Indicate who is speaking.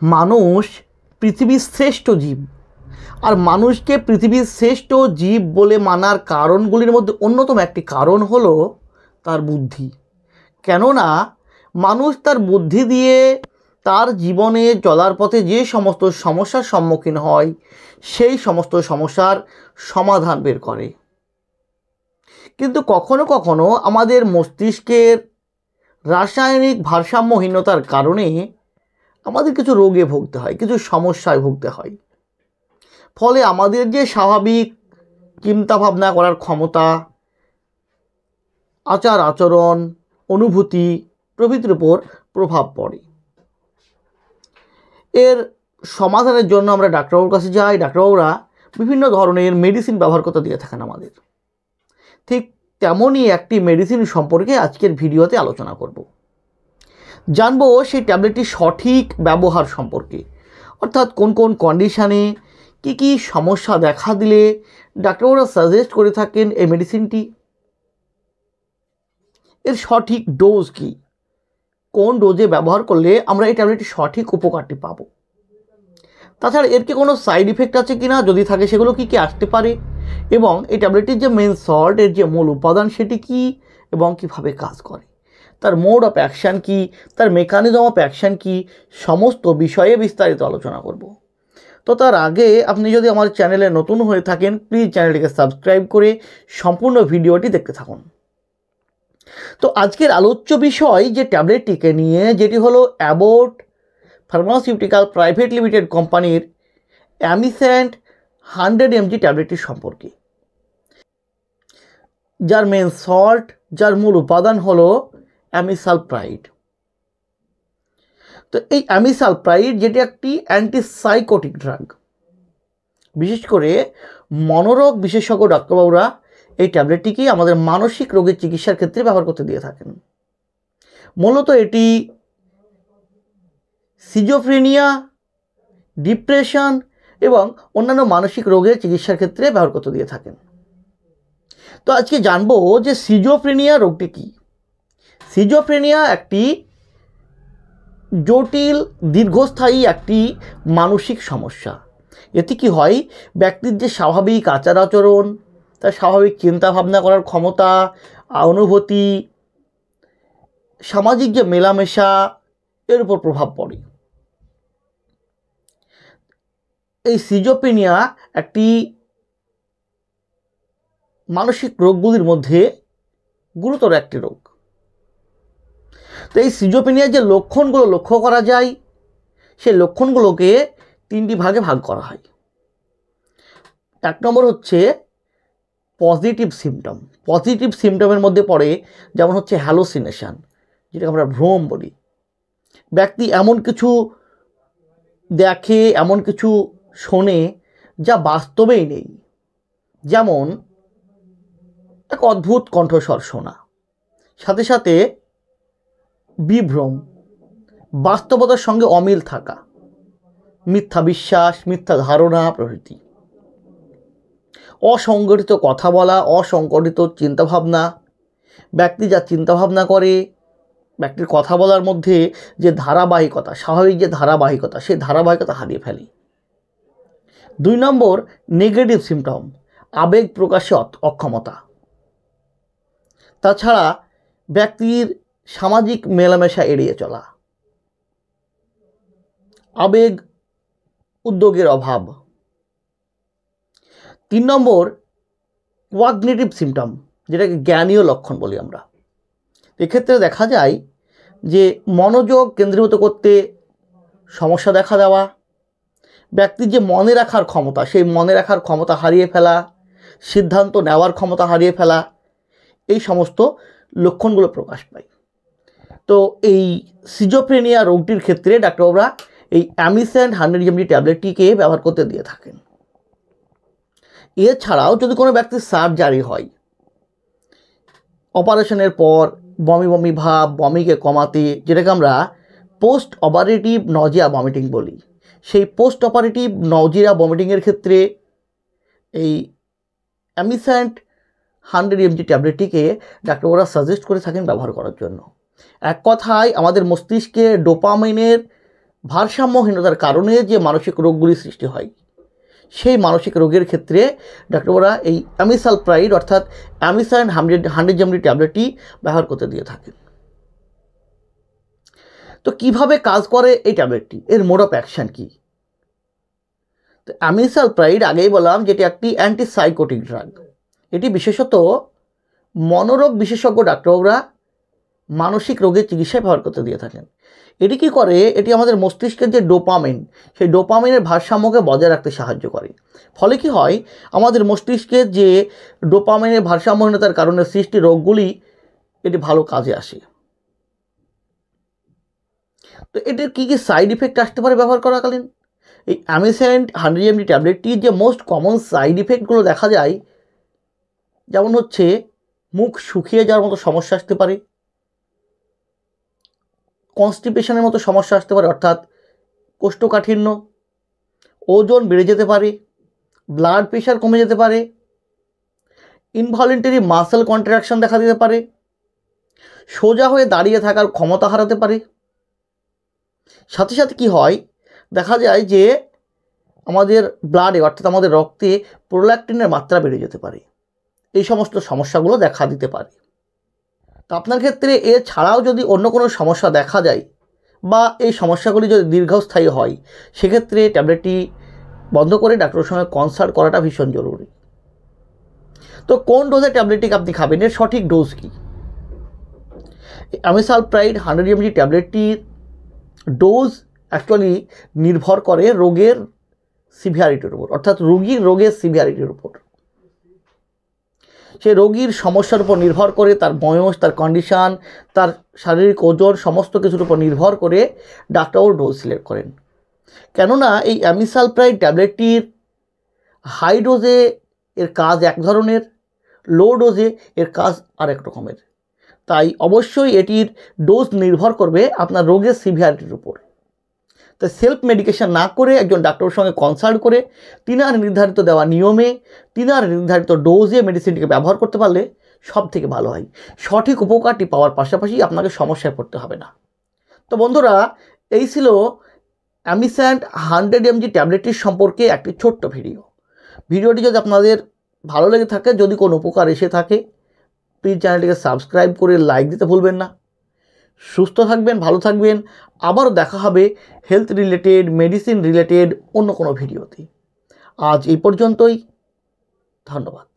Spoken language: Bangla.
Speaker 1: মানুষ পৃথিবীর শ্রেষ্ঠ জীব। আর মানুষকে পৃথিবীর শ্রেষ্ঠ জীব বলে মানার কারণগুলির মধ্যে অন্যতম একটি কারণ হলো তার বুদ্ধি। কেননা মানুষ তার বুদ্ধি দিয়ে তার জীবনে চলার পথে যে সমস্ত সমস্যার সম্মুখীন হয় সেই সমস্ত সমস্যার সমাধান বের করে। কিন্তু কখনো কখনো আমাদের মস্তিষ্কের রাসায়নিক ভারসাম্যহীনতার কারণে আমাদের কিছু রোগে ভুগতে হয়, কিছু সমস্যায় ভুগতে হয়। ফলে আমাদের যে স্বাভাবিক চিন্তা ভাবনা করার ক্ষমতা, আচার আচরণ, অনুভূতি প্রভৃতির উপর প্রভাব পড়ে। এর সমাধানের জন্য আমরা ডাক্তারবাবুর কাছে যাই। ডাক্তারবাবুরা বিভিন্ন ধরনের মেডিসিন ব্যবহার করতে দিয়ে থাকেন আমাদের। ঠিক তেমনই একটি মেডিসিন সম্পর্কে আজকের ভিডিওতে আলোচনা করব। জানবো সেই ট্যাবলেটটির সঠিক ব্যবহার সম্পর্কে, অর্থাৎ কোন কোন কন্ডিশানে কী কী সমস্যা দেখা দিলে ডাক্তারবাবুরা সাজেস্ট করে থাকেন এই মেডিসিনটি, এর সঠিক ডোজ কী, কোন ডোজে ব্যবহার করলে আমরা এই ট্যাবলেটটির সঠিক উপকারটি পাব। তাছাড়া এর কি কোনো সাইড ইফেক্ট আছে কি না, যদি থাকে সেগুলো কী কী আসতে পারে, এবং এই ট্যাবলেটটির যে মেন সল্ট, এর যে মূল উপাদান সেটি কী এবং কীভাবে কাজ করে, তার মোড অফ অ্যাকশান কী, তার মেকানিজম অফ অ্যাকশান কী, সমস্ত বিষয়ে বিস্তারিত আলোচনা করব। তো তার আগে আপনি যদি আমার চ্যানেলে নতুন হয়ে থাকেন, প্লিজ চ্যানেলটিকে সাবস্ক্রাইব করে সম্পূর্ণ ভিডিওটি দেখতে থাকুন। তো আজকের আলোচ্য বিষয় যে ট্যাবলেটটিকে নিয়ে, যেটি হলো অ্যাবোট ফার্মাসিউটিক্যাল প্রাইভেট লিমিটেড কোম্পানির অ্যামিস্যান্ট 100 mg ট্যাবলেটটির সম্পর্কে, যার মেন সল্ট, যার মূল উপাদান হলো অ্যামিসালপ্রাইড। তো এই অ্যামিসালপ্রাইড যেটি একটি অ্যান্টিসাইকোটিক ড্রাগ, বিশেষ করে মনোরোগ বিশেষজ্ঞ ডাক্তারবাবুরা এই ট্যাবলেটটিকে আমাদের মানসিক রোগের চিকিৎসার ক্ষেত্রে ব্যবহার করতে দিয়ে থাকেন। মূলত এটি সিজোফ্রেনিয়া, ডিপ্রেশন এবং অন্যান্য মানসিক রোগের চিকিৎসার ক্ষেত্রে ব্যবহার করতে দিয়ে থাকেন। তো আজকে জানবো যে সিজোফ্রেনিয়া রোগটি কী। সিজোফ্রেনিয়া একটি জটিল দীর্ঘস্থায়ী একটি মানসিক সমস্যা। এতে কি হয়, ব্যক্তির যে স্বাভাবিক আচার আচরণ, তার স্বাভাবিক চিন্তা ভাবনা করার ক্ষমতা, অনুভূতি, সামাজিক যে মেলামেশা, এর উপর প্রভাব পড়ে। এই সিজোফ্রেনিয়া একটি মানসিক রোগগুলির মধ্যে গুরুতর একটি রোগ। তো এই সিজোফ্রেনিয়ার যে লক্ষণগুলো লক্ষ্য করা যায়, সেই লক্ষণগুলোকে 3টি ভাগে ভাগ করা হয়। 1 নম্বর হচ্ছে পজিটিভ সিমটম। পজিটিভ সিমটমের মধ্যে পড়ে যেমন হচ্ছে হ্যালোসিনেশন, যেটাকে আমরা ভ্রম বলি। ব্যক্তি এমন কিছু দেখে, এমন কিছু শোনে যা বাস্তবেই নেই। যেমন এক অদ্ভুত কণ্ঠস্বর শোনা, সাথে সাথে বিভ্রম, বাস্তবতার সঙ্গে অমিল থাকা, মিথ্যা বিশ্বাস, মিথ্যা ধারণা প্রভৃতি। অসংগঠিত কথা বলা, অসংগঠিত চিন্তাভাবনা, ব্যক্তি যা চিন্তাভাবনা করে, ব্যক্তির কথা বলার মধ্যে যে ধারাবাহিকতা, স্বাভাবিক যে ধারাবাহিকতা, সেই ধারাবাহিকতা হারিয়ে ফেলে। 2 নম্বর নেগেটিভ সিমটম, আবেগ প্রকাশে অক্ষমতা। তাছাড়া ব্যক্তির সামাজিক মেলামেশা এড়িয়ে চলা, আবেগ উদ্যোগের অভাব। 3 নম্বর কগনিটিভ সিমটম, যেটাকে জ্ঞানীয় লক্ষণ বলি আমরা। এক্ষেত্রে দেখা যায় যে মনোযোগ কেন্দ্রীভূত করতে সমস্যা দেখা দেওয়া, ব্যক্তির যে মনে রাখার ক্ষমতা, সেই মনে রাখার ক্ষমতা হারিয়ে ফেলা, সিদ্ধান্ত নেওয়ার ক্ষমতা হারিয়ে ফেলা, এই সমস্ত লক্ষণগুলো প্রকাশ পায়। তো এই সিজোফ্রেনিয়া রোগটির ক্ষেত্রে ডাক্তারবাবুরা এই অ্যামিস্যান্ট 100 mg ট্যাবলেটটিকে ব্যবহার করতে দিয়ে থাকেন। এছাড়াও যদি কোনো ব্যক্তির সার্জারি হয়, অপারেশনের পর বমি বমি ভাব, বমিকে কমাতে, যেটাকে আমরা পোস্ট অপারেটিভ নজিয়া ভমিটিং বলি, সেই পোস্ট অপারেটিভ নজিয়া ভমিটিংয়ের ক্ষেত্রে এই অ্যামিস্যান্ট 100 mg ট্যাবলেটটিকে ডাক্তারবাবুরা সাজেস্ট করে থাকেন ব্যবহার করার জন্য। এক কথায় আমাদের মস্তিষ্কে ডোপামিনের ভারসাম্যহীনতার কারণে যে মানসিক রোগগুলি সৃষ্টি হয়, সেই মানসিক রোগের ক্ষেত্রে ডাক্তাররা এই অ্যামিসালপ্রাইড অর্থাৎ অ্যামিসাইন 100 mg ট্যাবলেটটি ব্যবহার করতে দিয়ে থাকেন। তো কিভাবে কাজ করে এই ট্যাবলেটটি, এর মোড অফ অ্যাকশন কী? তো অ্যামিসালপ্রাইড আগেই বললাম যেটি একটি অ্যান্টিসাইকোটিক ড্রাগ। এটি বিশেষত মনোরোগ বিশেষজ্ঞ ডাক্তাররা মানসিক রোগের চিকিৎসায় ব্যবহার করতে দিয়ে থাকেন। এটি কী করে? এটি আমাদের মস্তিষ্কের যে ডোপামিন, সেই ডোপামিনের ভারসাম্যকে বজায় রাখতে সাহায্য করে। ফলে কি হয়, আমাদের মস্তিষ্কের যে ডোপামিনের ভারসাম্যহীনতার কারণে সৃষ্টি রোগগুলি এটি ভালো কাজে আসে। তো এটির কী কী সাইড ইফেক্ট আসতে পারে ব্যবহার করাকালীন? এই অ্যামিসাইন 100 mg ট্যাবলেটটির যে মোস্ট কমন সাইড ইফেক্টগুলো দেখা যায়, যেমন হচ্ছে মুখ শুকিয়ে যাওয়ার মতো সমস্যা আসতে পারে, কনস্টিপেশনের মতো সমস্যা আসতে পারে অর্থাৎ কোষ্ঠকাঠিন্য, ওজন বেড়ে যেতে পারে, ব্লাড প্রেশার কমে যেতে পারে, ইনভলিন্টারি মাসেল কন্ট্রাকশন দেখা দিতে পারে, সোজা হয়ে দাঁড়িয়ে থাকার ক্ষমতা হারাতে পারে। সাথে সাথে কি হয়, দেখা যায় যে আমাদের ব্লাডে অর্থাৎ আমাদের রক্তে প্রোল্যাক্টিনের মাত্রা বেড়ে যেতে পারে। এই সমস্ত সমস্যাগুলো দেখা দিতে পারে। তো আপনার ক্ষেত্রে এছাড়াও যদি অন্য কোনো সমস্যা দেখা যায় বা এই সমস্যাগুলি যদি দীর্ঘস্থায়ী হয়, সেক্ষেত্রে ট্যাবলেটটি বন্ধ করে ডাক্তারের সঙ্গে কনসাল্ট করাটা ভীষণ জরুরি। তো কোন ডোজে ট্যাবলেটটি আপনি খাবেন, এর সঠিক ডোজ কী? অ্যামিসালপ্রাইড 100 mg ট্যাবলেটটির ডোজ অ্যাকচুয়ালি নির্ভর করে রোগের সিভিয়ারিটির উপর, অর্থাৎ রোগের সিভিয়ারিটির উপর। সে রোগীর সমস্যার উপর নির্ভর করে, তার বয়স, তার কন্ডিশান, তার শারীরিক ওজন, সমস্ত কিছুর উপর নির্ভর করে ডাক্তারও ডোজ সিলেক্ট করেন। কেননা এই অ্যামিসালপ্রাইড ট্যাবলেটটির হাই ডোজে এর কাজ এক ধরনের, লো ডোজে এর কাজ আরেক রকমের। তাই অবশ্যই এটির ডোজ নির্ভর করবে আপনার রোগের সিভিয়ারিটির উপর। তাই সেলফ মেডিকেশন না করে একজন ডাক্তারের সঙ্গে কনসাল্ট করে তিনার নির্ধারিত দেওয়া নিয়মে, তিনার নির্ধারিত ডোজে মেডিসিনটিকে ব্যবহার করতে পারলে সব থেকে ভালো হয়। সঠিক উপকারটি পাওয়ার পাশাপাশি আপনাকে সমস্যায় পড়তে হবে না। তো বন্ধুরা, এই ছিল অ্যামিসাইন 100 mg ট্যাবলেটটির সম্পর্কে একটি ছোট্ট ভিডিওটি যদি আপনাদের ভালো লেগে থাকে, যদি কোনো উপকার এসে থাকে, প্লিজ চ্যানেলটিকে সাবস্ক্রাইব করে লাইক দিতে ভুলবেন না। সুস্থ থাকবেন, ভালো থাকবেন। আবারও দেখা হবে হেলথ রিলেটেড, মেডিসিন রিলেটেড অন্য কোনো ভিডিওতে। আজ এই পর্যন্তই। ধন্যবাদ।